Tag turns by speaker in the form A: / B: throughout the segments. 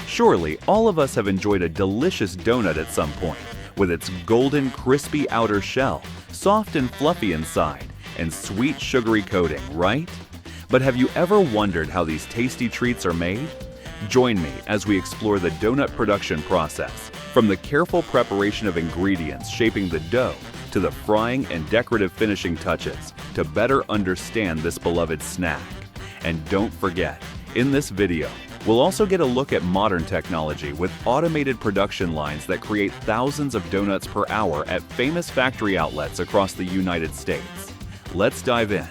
A: Surely, all of us have enjoyed a delicious donut at some point, with its golden, crispy outer shell, soft and fluffy inside, and sweet, sugary coating, right? But have you ever wondered how these tasty treats are made? Join me as we explore the donut production process, from the careful preparation of ingredients shaping the dough to the frying and decorative finishing touches to better understand this beloved snack. And don't forget, in this video, we'll also get a look at modern technology with automated production lines that create thousands of donuts per hour at famous factory outlets across the United States. Let's dive in.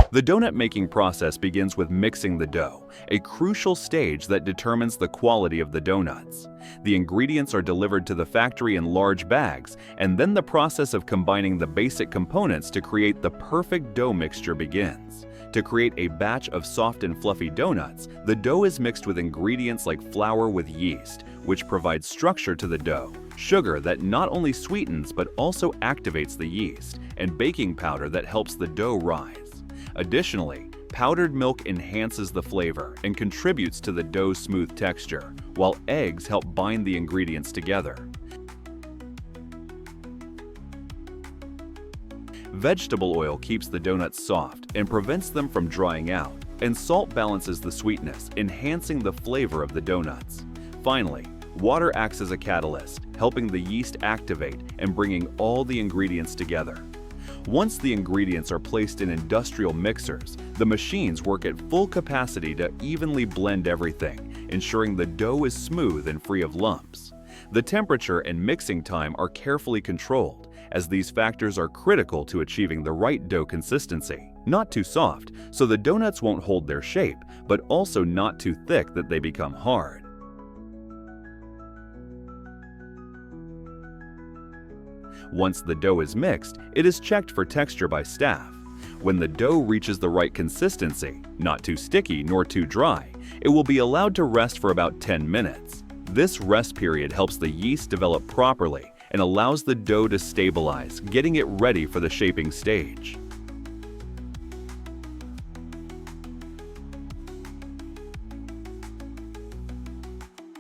A: The donut making process begins with mixing the dough, a crucial stage that determines the quality of the donuts. The ingredients are delivered to the factory in large bags, and then the process of combining the basic components to create the perfect dough mixture begins. To create a batch of soft and fluffy donuts, the dough is mixed with ingredients like flour with yeast, which provides structure to the dough, sugar that not only sweetens but also activates the yeast, and baking powder that helps the dough rise. Additionally, powdered milk enhances the flavor and contributes to the dough's smooth texture, while eggs help bind the ingredients together. Vegetable oil keeps the donuts soft and prevents them from drying out, and salt balances the sweetness, enhancing the flavor of the donuts. Finally, water acts as a catalyst, helping the yeast activate and bringing all the ingredients together. Once the ingredients are placed in industrial mixers, the machines work at full capacity to evenly blend everything, ensuring the dough is smooth and free of lumps. The temperature and mixing time are carefully controlled, as these factors are critical to achieving the right dough consistency. Not too soft, so the donuts won't hold their shape, but also not too thick that they become hard. Once the dough is mixed, it is checked for texture by staff. When the dough reaches the right consistency, not too sticky nor too dry, it will be allowed to rest for about 10 minutes. This rest period helps the yeast develop properly and allows the dough to stabilize, getting it ready for the shaping stage.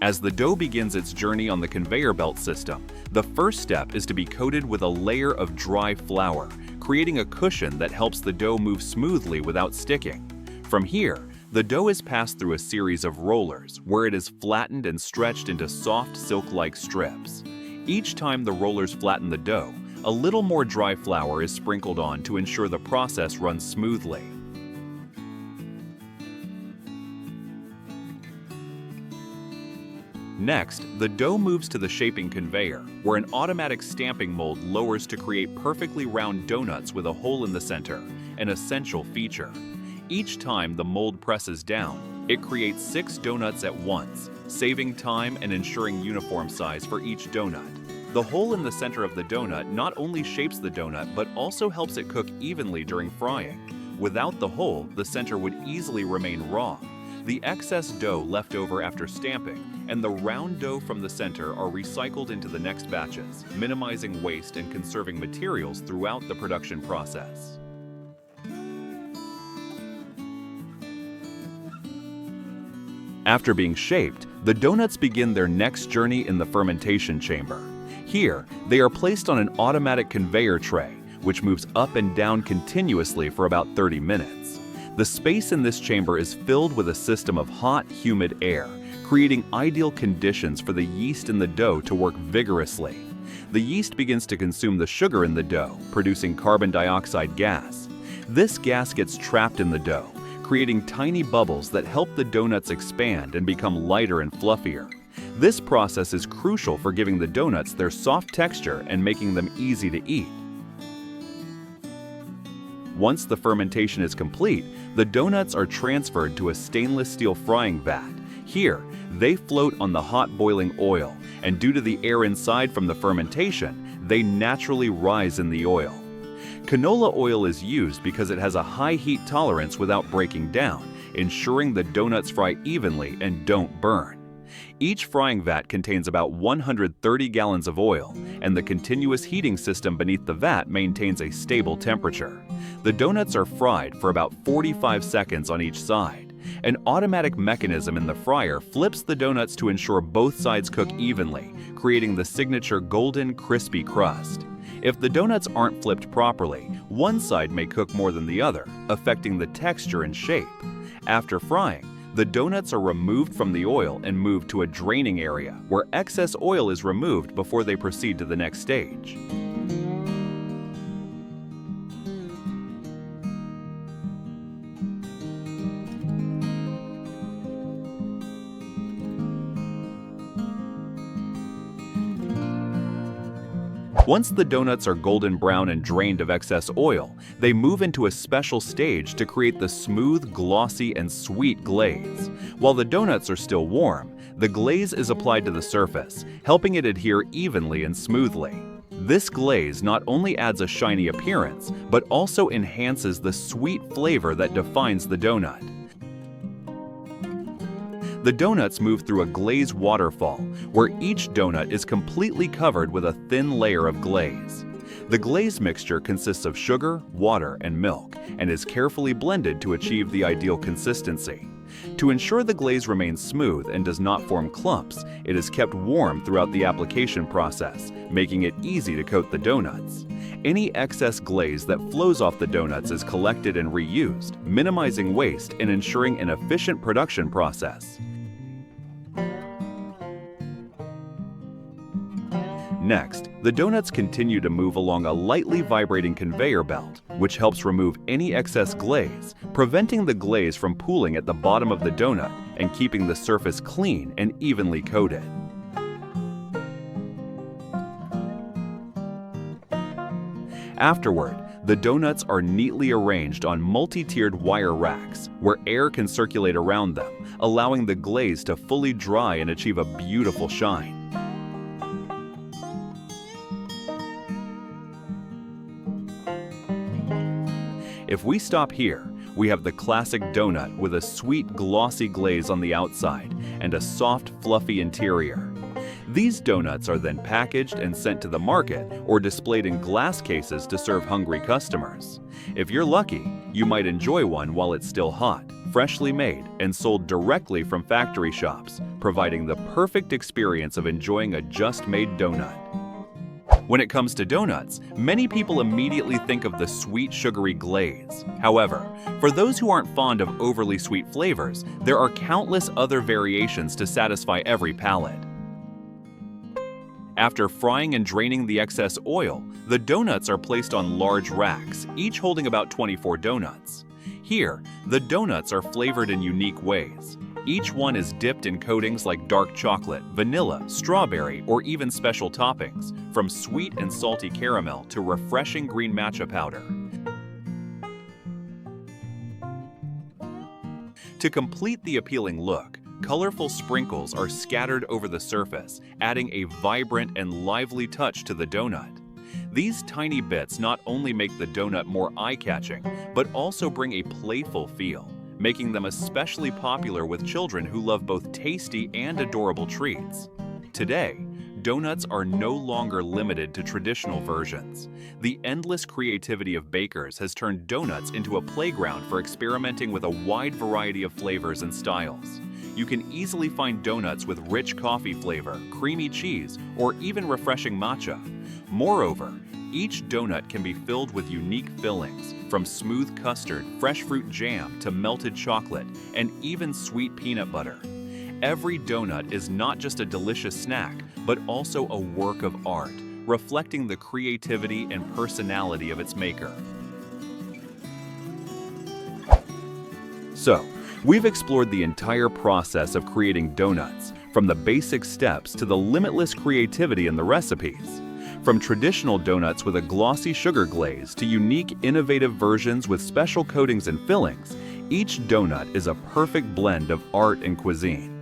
A: As the dough begins its journey on the conveyor belt system, the first step is to be coated with a layer of dry flour, creating a cushion that helps the dough move smoothly without sticking. From here, the dough is passed through a series of rollers where it is flattened and stretched into soft silk-like strips. Each time the rollers flatten the dough, a little more dry flour is sprinkled on to ensure the process runs smoothly. Next, the dough moves to the shaping conveyor, where an automatic stamping mold lowers to create perfectly round donuts with a hole in the center, an essential feature. Each time the mold presses down, it creates 6 donuts at once, saving time and ensuring uniform size for each donut. The hole in the center of the donut not only shapes the donut, but also helps it cook evenly during frying. Without the hole, the center would easily remain raw. The excess dough left over after stamping and the round dough from the center are recycled into the next batches, minimizing waste and conserving materials throughout the production process. After being shaped, the donuts begin their next journey in the fermentation chamber. Here, they are placed on an automatic conveyor tray, which moves up and down continuously for about 30 minutes. The space in this chamber is filled with a system of hot, humid air, creating ideal conditions for the yeast in the dough to work vigorously. The yeast begins to consume the sugar in the dough, producing carbon dioxide gas. This gas gets trapped in the dough, creating tiny bubbles that help the donuts expand and become lighter and fluffier. This process is crucial for giving the donuts their soft texture and making them easy to eat. Once the fermentation is complete, the donuts are transferred to a stainless steel frying vat. Here, they float on the hot boiling oil, and due to the air inside from the fermentation, they naturally rise in the oil. Canola oil is used because it has a high heat tolerance without breaking down, ensuring the donuts fry evenly and don't burn. Each frying vat contains about 130 gallons of oil, and the continuous heating system beneath the vat maintains a stable temperature. The donuts are fried for about 45 seconds on each side. An automatic mechanism in the fryer flips the donuts to ensure both sides cook evenly, creating the signature golden, crispy crust. If the donuts aren't flipped properly, one side may cook more than the other, affecting the texture and shape. After frying, the donuts are removed from the oil and moved to a draining area where excess oil is removed before they proceed to the next stage. Once the donuts are golden brown and drained of excess oil, they move into a special stage to create the smooth, glossy, and sweet glaze. While the donuts are still warm, the glaze is applied to the surface, helping it adhere evenly and smoothly. This glaze not only adds a shiny appearance, but also enhances the sweet flavor that defines the donut. The donuts move through a glaze waterfall, where each donut is completely covered with a thin layer of glaze. The glaze mixture consists of sugar, water, and milk, and is carefully blended to achieve the ideal consistency. To ensure the glaze remains smooth and does not form clumps, it is kept warm throughout the application process, making it easy to coat the donuts. Any excess glaze that flows off the donuts is collected and reused, minimizing waste and ensuring an efficient production process. Next, the donuts continue to move along a lightly vibrating conveyor belt, which helps remove any excess glaze, preventing the glaze from pooling at the bottom of the donut and keeping the surface clean and evenly coated. Afterward, the donuts are neatly arranged on multi-tiered wire racks, where air can circulate around them, allowing the glaze to fully dry and achieve a beautiful shine. If we stop here, we have the classic donut with a sweet, glossy glaze on the outside and a soft, fluffy interior. These donuts are then packaged and sent to the market or displayed in glass cases to serve hungry customers. If you're lucky, you might enjoy one while it's still hot, freshly made, and sold directly from factory shops, providing the perfect experience of enjoying a just-made donut. When it comes to donuts, many people immediately think of the sweet, sugary glaze. However, for those who aren't fond of overly sweet flavors, there are countless other variations to satisfy every palate. After frying and draining the excess oil, the donuts are placed on large racks, each holding about 24 donuts. Here, the donuts are flavored in unique ways. Each one is dipped in coatings like dark chocolate, vanilla, strawberry, or even special toppings, from sweet and salty caramel to refreshing green matcha powder. To complete the appealing look, colorful sprinkles are scattered over the surface, adding a vibrant and lively touch to the donut. These tiny bits not only make the donut more eye-catching, but also bring a playful feel, making them especially popular with children who love both tasty and adorable treats. Today, donuts are no longer limited to traditional versions. The endless creativity of bakers has turned donuts into a playground for experimenting with a wide variety of flavors and styles. You can easily find donuts with rich coffee flavor, creamy cheese, or even refreshing matcha. Moreover, each donut can be filled with unique fillings, from smooth custard, fresh fruit jam, to melted chocolate, and even sweet peanut butter. Every donut is not just a delicious snack, but also a work of art, reflecting the creativity and personality of its maker. So, we've explored the entire process of creating donuts, from the basic steps to the limitless creativity in the recipes. From traditional donuts with a glossy sugar glaze to unique, innovative versions with special coatings and fillings, each donut is a perfect blend of art and cuisine.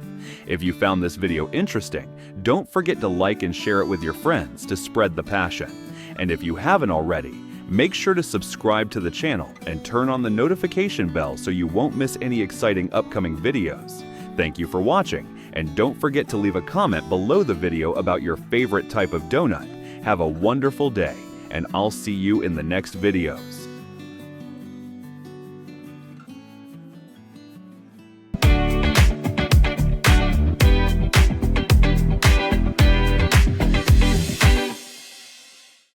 A: If you found this video interesting, don't forget to like and share it with your friends to spread the passion. And if you haven't already, make sure to subscribe to the channel and turn on the notification bell so you won't miss any exciting upcoming videos. Thank you for watching, And don't forget to leave a comment below the video about your favorite type of donut. Have a wonderful day, and I'll see you in the next videos.